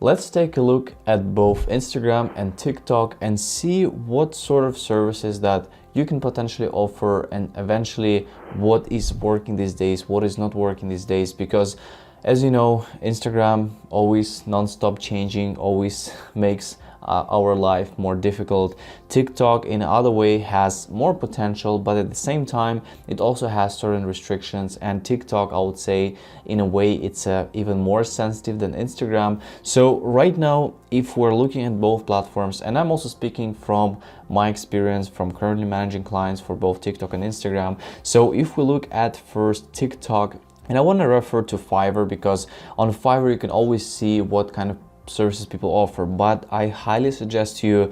Let's take a look at both Instagram and TikTok and see what sort of services that you can potentially offer, and eventually what is working these days, what is not working these days. Because as you know, Instagram always non-stop changing, always makes our life more difficult. TikTok in other way has more potential, but at the same time it also has certain restrictions, and TikTok, I would say, in a way it's even more sensitive than Instagram. So right now, if we're looking at both platforms, and I'm also speaking from my experience from currently managing clients for both TikTok and Instagram. So if we look at first TikTok, and I want to refer to Fiverr, because on Fiverr you can always see what kind of services people offer, but I highly suggest you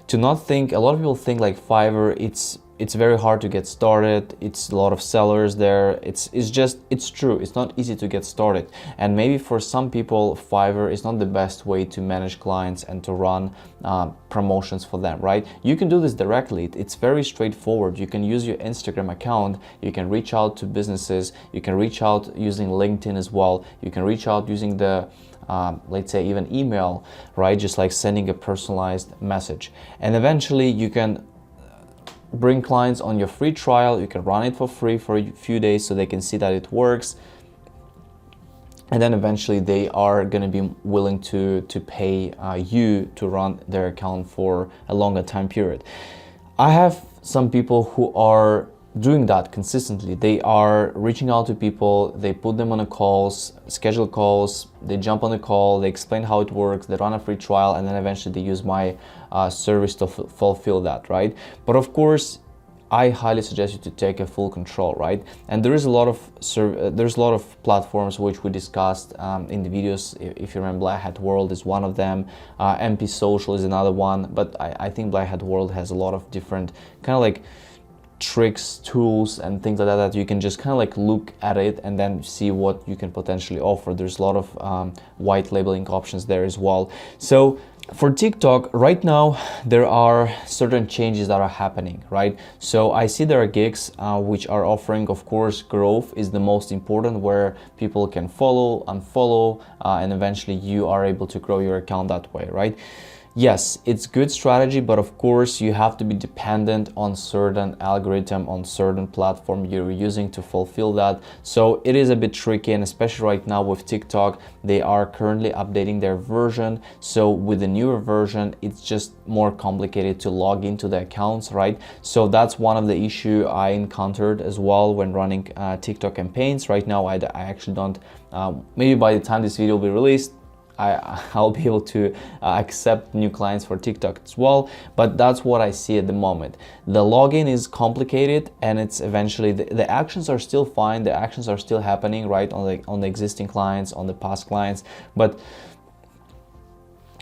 to not think. A lot of people think like Fiverr, it's very hard to get started, it's a lot of sellers there, it's true, it's not easy to get started, and maybe for some people Fiverr is not the best way to manage clients and to run promotions for them, right? You can do this directly. It's very straightforward. You can use your Instagram account, you can reach out to businesses, you can reach out using LinkedIn as well, you can reach out using the let's say even email, right? Just like sending a personalized message, and eventually you can bring clients on your free trial. You can run it for free for a few days so they can see that it works, and then eventually they are going to be willing to pay you to run their account for a longer time period. I have some people who are doing that consistently. They are reaching out to people, they put them on a calls, schedule calls, they jump on a call, they explain how it works, they run a free trial, and then eventually they use my service to fulfill that, right? But of course, I highly suggest you to take a full control, right? And there is a lot of platforms which we discussed in the videos. If you remember, Black Hat World is one of them. MP Social is another one. But I think Black Hat World has a lot of different kind of like tricks, tools, and things like that, that you can just kind of like look at it and then see what you can potentially offer. There's a lot of white labeling options there as well. So for TikTok right now, there are certain changes that are happening, right? So I see there are gigs which are offering, of course, growth is the most important, where people can follow, unfollow, and eventually you are able to grow your account that way, right? Yes, it's good strategy, but of course you have to be dependent on certain algorithm, on certain platform you're using to fulfill that. So it is a bit tricky, and especially right now with TikTok, they are currently updating their version. So with the newer version, it's just more complicated to log into the accounts, right? So that's one of the issue I encountered as well when running TikTok campaigns. Right now, I actually don't, maybe by the time this video will be released, I'll be able to accept new clients for TikTok as well, but that's what I see at the moment. The login is complicated, and it's eventually the actions are still fine, the actions are still happening, right, on the existing clients, on the past clients, but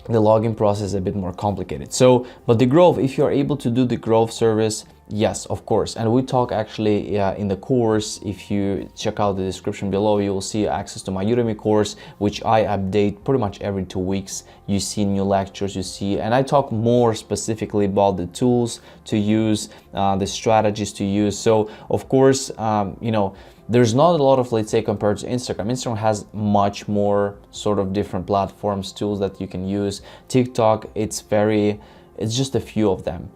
the login process is a bit more complicated. So, but the growth, if you're able to do the growth service, yes, of course. And we talk actually in the course. If you check out the description below, you will see access to my Udemy course, which I update pretty much every 2 weeks. You see new lectures, you see, and I talk more specifically about the tools to use, the strategies to use. So of course, you know, there's not a lot of, let's say, compared to Instagram. Instagram has much more sort of different platforms, tools that you can use. TikTok, it's just a few of them.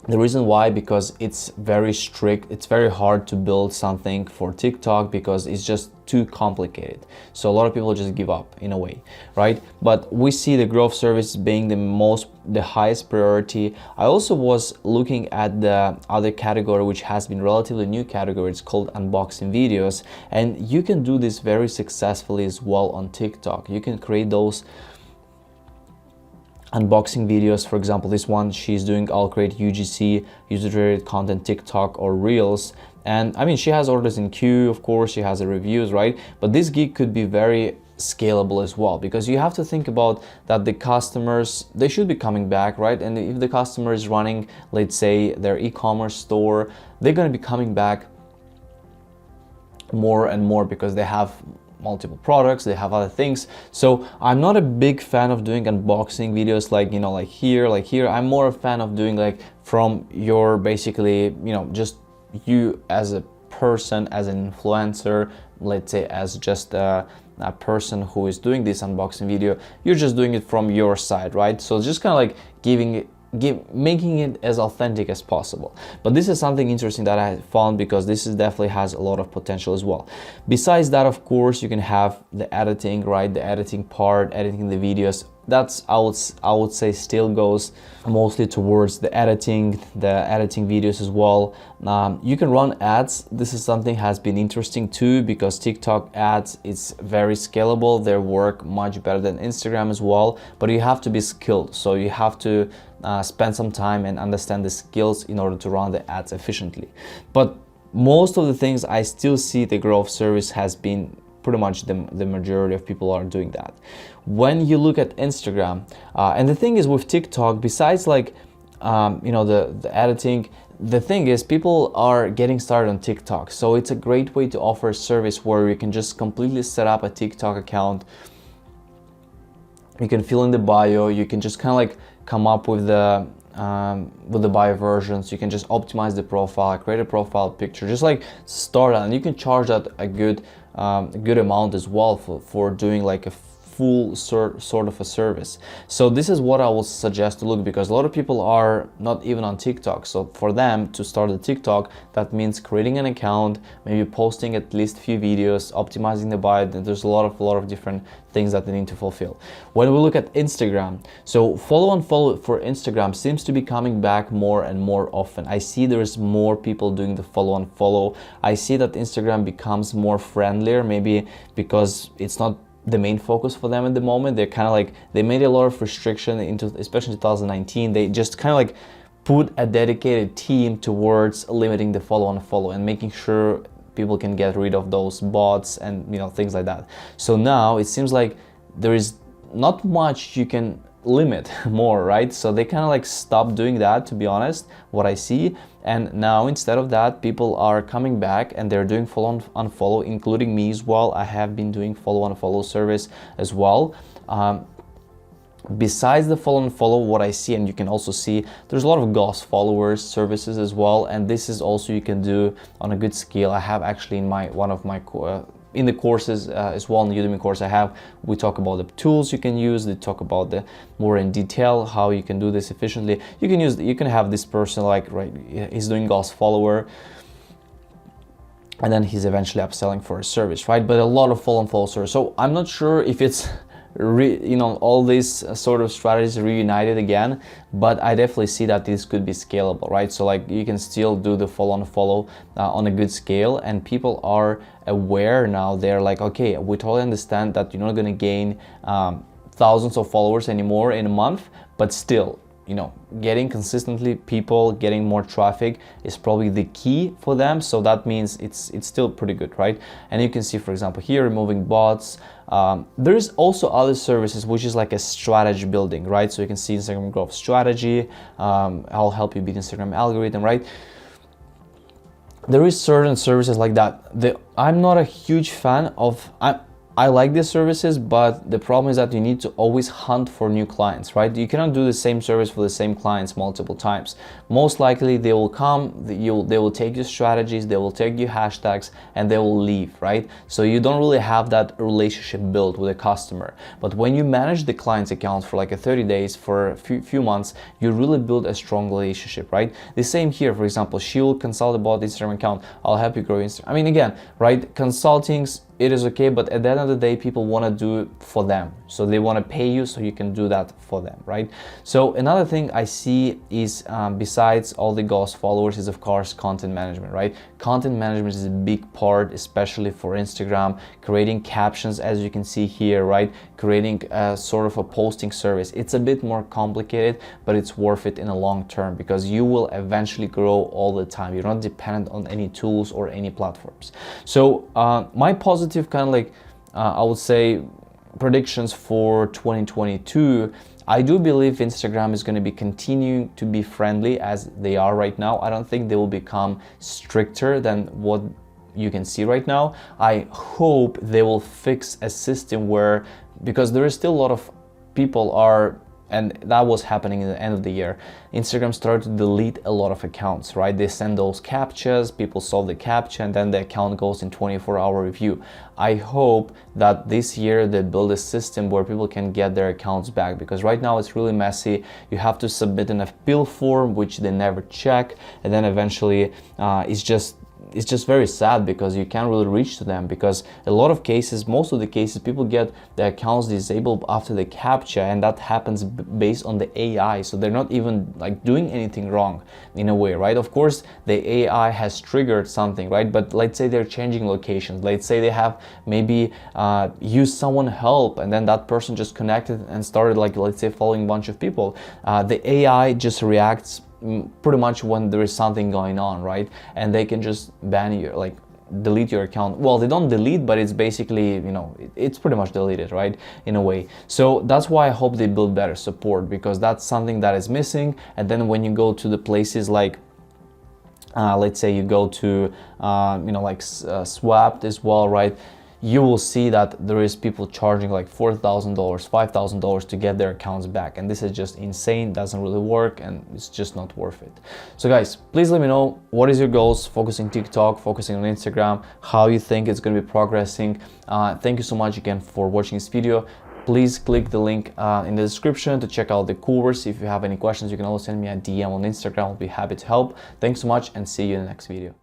The reason why, because it's very strict, it's very hard to build something for TikTok because it's just too complicated. So a lot of people just give up in a way, right? But we see the growth service being the highest priority. I also was looking at the other category, which has been relatively new category. It's called unboxing videos, and you can do this very successfully as well on TikTok. You can create those unboxing videos. For example, this one she's doing, I'll create UGC, user-generated content, TikTok or Reels. And I mean, she has orders in queue, of course, she has the reviews, right? But this gig could be very scalable as well, because you have to think about that the customers, they should be coming back, right? And if the customer is running, let's say, their e-commerce store, they're going to be coming back more and more because they have multiple products, they have other things. So I'm not a big fan of doing unboxing videos like, you know, like here. I'm more a fan of doing like from your, basically, you know, just you as a person, as an influencer, let's say as just person who is doing this unboxing video, you're just doing it from your side, right? So just kind of like making it as authentic as possible. But this is something interesting that I found, because this is definitely has a lot of potential as well. Besides that, of course, you can have the editing, right? The editing part, editing the videos. That's I would say still goes mostly towards the editing videos as well. You can run ads. This is something has been interesting too, because TikTok ads is very scalable. They work much better than Instagram as well, but you have to be skilled. So you have to spend some time and understand the skills in order to run the ads efficiently. But most of the things I still see the growth service has been pretty much the majority of people are doing that. When you look at Instagram, and the thing is with TikTok, besides like the editing, the thing is people are getting started on TikTok, so it's a great way to offer a service where you can just completely set up a TikTok account. You can fill in the bio, you can just kind of like come up with the bio versions. You can just optimize the profile, create a profile picture, just like start, and you can charge that a good amount as well for doing like a full sort of a service. So this is what I would suggest to look, because a lot of people are not even on TikTok. So for them to start a TikTok, that means creating an account, maybe posting at least a few videos, optimizing the bio. And there's a lot of different things that they need to fulfill. When we look at Instagram, so follow for Instagram seems to be coming back more and more often. I see there's more people doing the follow. I see that Instagram becomes more friendlier, maybe because it's not the main focus for them at the moment. They're kind of like, they made a lot of restriction into, especially 2019. They just kind of like put a dedicated team towards limiting the follow and making sure people can get rid of those bots and things like that. So now it seems like there is not much you can limit more, right? So they kind of like stopped doing that, to be honest, what I see. And now instead of that, people are coming back and they're doing follow unfollow, including me as well. I have been doing follow unfollow service as well. Besides the follow unfollow, what I see, and you can also see, there's a lot of ghost followers services as well, and this is also you can do on a good scale. I have actually in one of my in the courses as well, in the Udemy course we talk about the tools you can use. They talk about the more in detail how you can do this efficiently. You can have this person like, right, he's doing ghost follower, and then he's eventually upselling for a service, right? But a lot of follow and follow service. So I'm not sure if it's all these sort of strategies reunited again, but I definitely see that this could be scalable, right? So like you can still do the follow and follow on a good scale, and people are aware now. They're like, okay, we totally understand that you're not going to gain thousands of followers anymore in a month, but still, getting consistently people, getting more traffic is probably the key for them. So that means it's still pretty good, right? And you can see, for example, here, removing bots. There is also other services, which is like a strategy building, right? So you can see Instagram growth strategy. I'll help you beat Instagram algorithm, right? There is certain services like that. I'm not a huge fan of. I like these services, but the problem is that you need to always hunt for new clients, right? You cannot do the same service for the same clients multiple times. Most likely they will come, they will take your strategies, they will take your hashtags, and they will leave, right? So you don't really have that relationship built with a customer. But when you manage the client's accounts for like a 30 days, for a few months, you really build a strong relationship, right? The same here, for example, she will consult about the Instagram account. I'll help you grow Instagram. I mean, again, right? Consulting's, it is okay, but at the end of the day, people want to do it for them. So they want to pay you so you can do that for them, right? So another thing I see is, besides all the ghost followers, is of course content management, right? Content management is a big part, especially for Instagram. Creating captions, as you can see here, right? Creating a sort of a posting service. It's a bit more complicated, but it's worth it in a long term, because you will eventually grow all the time. You're not dependent on any tools or any platforms. So my positive kind of like, I would say, predictions for 2022, I do believe Instagram is going to be continuing to be friendly as they are right now. I don't think they will become stricter than what you can see right now. I hope they will fix a system where, because there is still a lot of people are and that was happening at the end of the year, Instagram started to delete a lot of accounts, right? They send those captchas, people solve the captcha, and then the account goes in 24-hour review. I hope that this year they build a system where people can get their accounts back, because right now it's really messy. You have to submit an appeal form, which they never check, and then eventually it's just very sad because you can't really reach to them, because a lot of cases, most of the cases, people get their accounts disabled after the captcha, and that happens based on the AI. So they're not even like doing anything wrong in a way, right? Of course, the AI has triggered something, right? But let's say they're changing locations. Let's say they have maybe used someone help, and then that person just connected and started, like, let's say, following a bunch of people. The AI just reacts pretty much when there is something going on, right? And they can just ban you, like delete your account. Well, they don't delete, but it's basically, you know, it's pretty much deleted, right, in a way. So that's why I hope they build better support, because that's something that is missing. And then when you go to the places like let's say you go to you know, like Swapped as well, right? You will see that there is people charging like $4,000, $5,000 to get their accounts back, and this is just insane. Doesn't really work, and it's just not worth it. So guys, please let me know, what is your goals, focusing TikTok, focusing on Instagram, how you think it's going to be progressing. Thank you so much again for watching this video. Please click the link in the description to check out the course. If you have any questions, you can always send me a DM on Instagram. I'll be happy to help. Thanks so much, and see you in the next video.